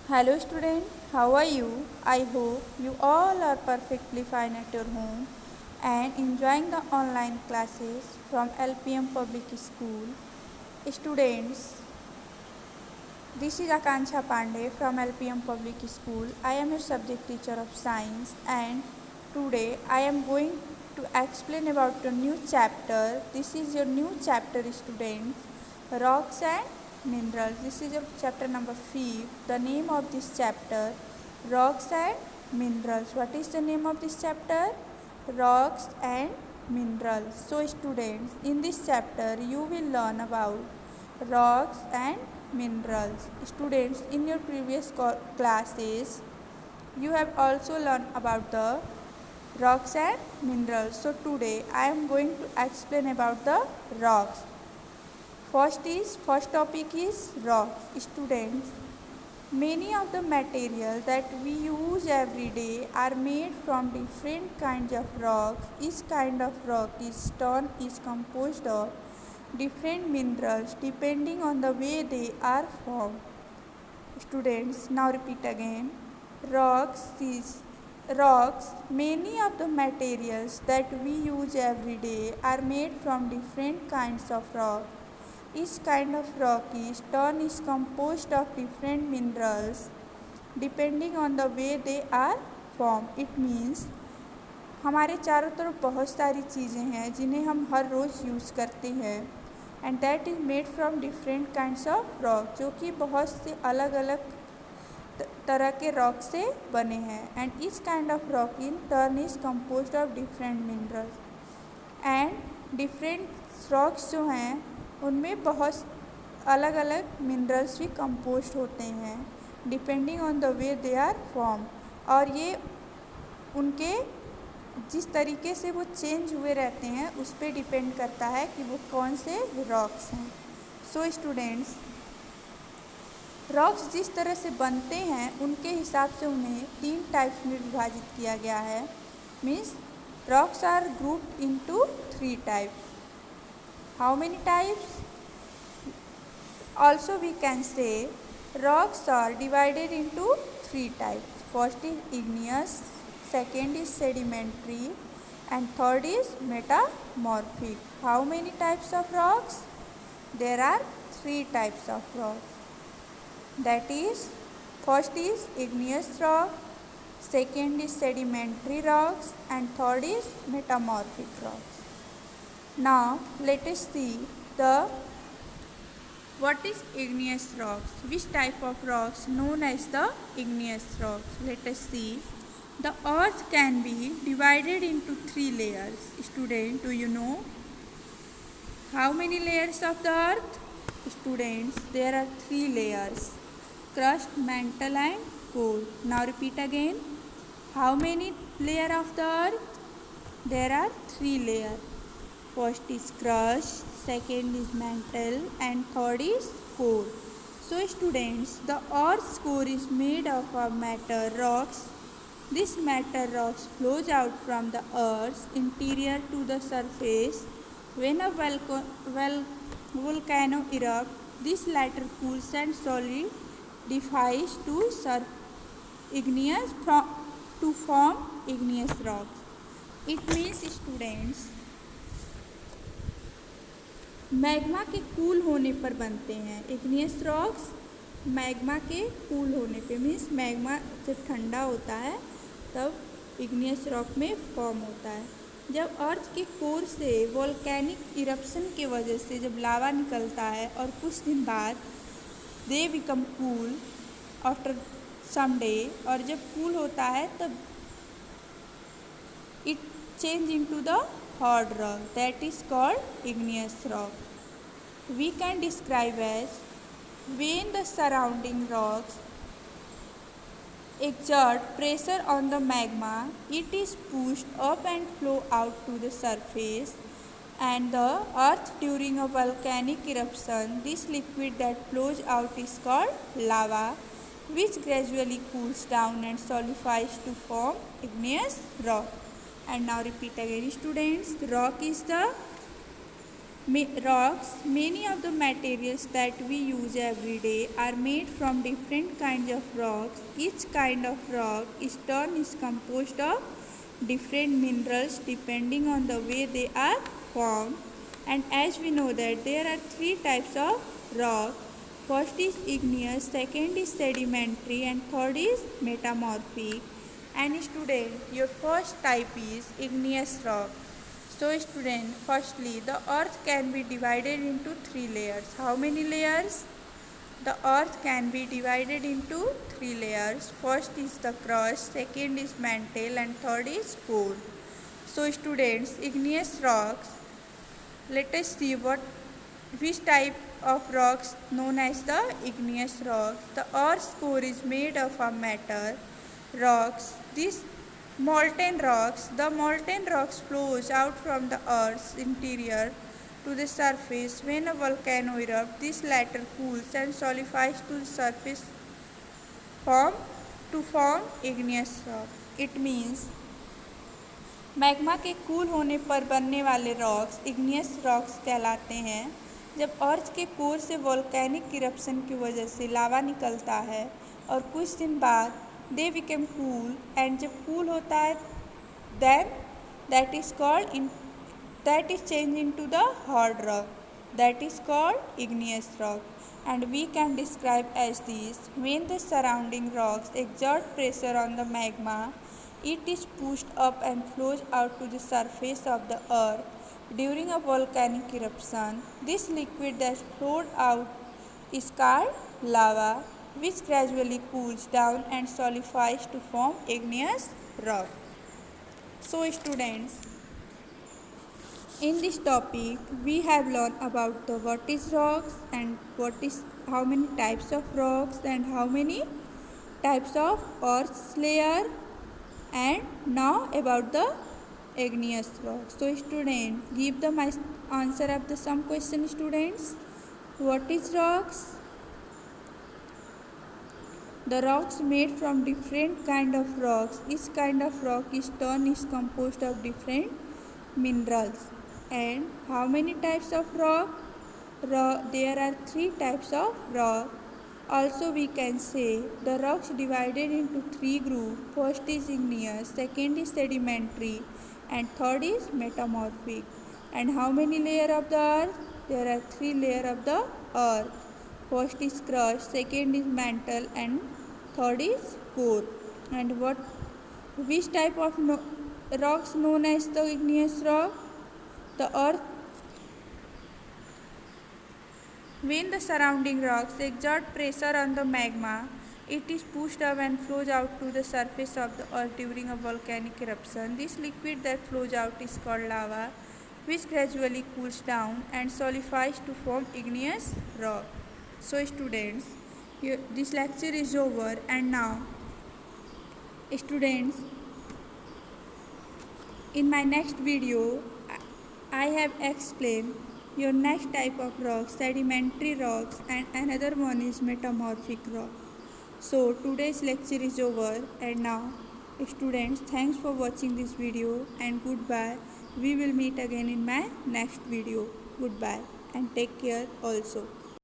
Hello student, how are you? I hope you all are perfectly fine at your home and enjoying the online classes from LPM Public School. Students, this is Akanksha Pandey from LPM Public School. I am a subject teacher of science and today I am going to explain about a new chapter. This is your new chapter students, rocks and minerals. This is your chapter number 5. The name of this chapter, rocks and minerals. What is the name of this chapter? Rocks and minerals. So students, in this chapter you will learn about rocks and minerals. Students, in your previous classes you have also learned about the rocks and minerals. So today I am going to explain about the rocks. First topic is rocks. Students, many of the materials that we use every day are made from different kinds of rocks. Each kind of rock is composed of different minerals depending on the way they are formed. Students, now repeat again. Rocks is Rocks, many of the materials that we use every day are made from different kinds of rock. Each kind of rock is composed of different minerals depending on the way they are formed. It means हमारे चारों तरफ बहुत सारी चीज़ें हैं जिन्हें हम हर रोज़ use करते हैं and that is made from different kinds of rock, जो कि बहुत से अलग अलग तरह के रॉक से बने हैं. And each kind of rock in turn is composed of different minerals and different rocks जो हैं उनमें बहुत अलग अलग मिनरल्स भी कंपोज्ड होते हैं depending on the way they are form. और ये उनके जिस तरीके से वो चेंज हुए रहते हैं उस पर डिपेंड करता है कि वो कौन से रॉक्स हैं. सो स्टूडेंट्स, रॉक्स जिस तरह से बनते हैं उनके हिसाब से उन्हें 3 टाइप्स में विभाजित किया गया है. Means rocks are grouped into 3 types. How many types? Also we can say rocks are divided into 3 types. First is igneous, second is sedimentary, and third is metamorphic. How many types of rocks? There are 3 types of rocks. That is, first is igneous rock, second is sedimentary rocks, and third is metamorphic rocks. Now let us see what is igneous rocks? Which type of rocks known as the igneous rocks? Let us see. The earth can be divided into 3 layers. Student, do you know how many layers of the earth? Students, there are 3 layers: crust, mantle and core. Now repeat again. How many layers of the earth? There are 3 layers. First is crust, second is mantle, and third is core. So students, the earth's core is made of matter rocks. This matter rocks flows out from the earth's interior to the surface. When a volcano erupts, this latter cools and solidifies to form igneous rocks. It means students, magma के cool होने पर बनते हैं igneous rocks. Magma के cool होने पे means magma जब ठंडा होता है तब इग्नियस रॉक में फॉर्म होता है. जब अर्थ के कोर से वोल्केनिक इरप्शन के वजह से जब लावा निकलता है और कुछ दिन बाद they become cool after some day, और जब कूल होता है तब it change into the hard rock, that is called igneous rock. We can describe as when the surrounding rocks exert pressure on the magma, it is pushed up and flow out to the surface, and the earth during a volcanic eruption, this liquid that flows out is called lava, which gradually cools down and solidifies to form igneous rock. And now repeat again students. Rocks, many of the materials that we use every day are made from different kinds of rocks. Each kind of rock is composed of different minerals depending on the way they are formed. And as we know that there are three types of rock. First is igneous, second is sedimentary, and third is metamorphic. And student, your first type is igneous rock. So student, firstly, the earth can be divided into three layers. How many layers? The earth can be divided into three layers. First is the crust, second is mantle, and third is core. So students, igneous rocks, let us see which type of rocks known as the igneous rocks. The earth's core is made of a matter rocks. These the molten rocks flows out from the earth's interior to the surface. When a volcano erupts, this latter cools and solidifies to the surface form to form igneous rock. It means magma के cool होने पर बनने वाले rocks igneous rocks कहलाते हैं। जब अर्थ के core से वोल्केनिक इरप्शन की वजह से लावा निकलता है और कुछ दिन बाद दे बिकम कूल, एंड जब कूल होता है then that is change into the hard rock, that is called igneous rock, and we can describe as this: when the surrounding rocks exert pressure on the magma, it is pushed up and flows out to the surface of the earth during a volcanic eruption. This liquid that flowed out is called lava, which gradually cools down and solidifies to form igneous rock. So students, in this topic we have learned about the what is rocks and how many types of rocks and how many types of earth's layer, and now about the igneous rock. So student, give the answer of the some question students. What is rocks? The rocks made from different kind of rocks. Each kind of rock is composed of different minerals. And how many types of rock? There are three types of rock. Also we can say the rocks divided into three groups. First is igneous, second is sedimentary, and third is metamorphic. And how many layers of the earth? There are three layers of the earth. First is crust, second is mantle, and third is core. And which type of rocks known as the igneous rock? The earth. When the surrounding rocks exert pressure on the magma, it is pushed up and flows out to the surface of the earth during a volcanic eruption. This liquid that flows out is called lava, which gradually cools down and solidifies to form igneous rock. So students, this lecture is over, and now students, in my next video I have explained your next type of rocks, sedimentary rocks, and another one is metamorphic rock. So today's lecture is over, and now students, thanks for watching this video, and goodbye. We will meet again in my next video. Goodbye and take care also.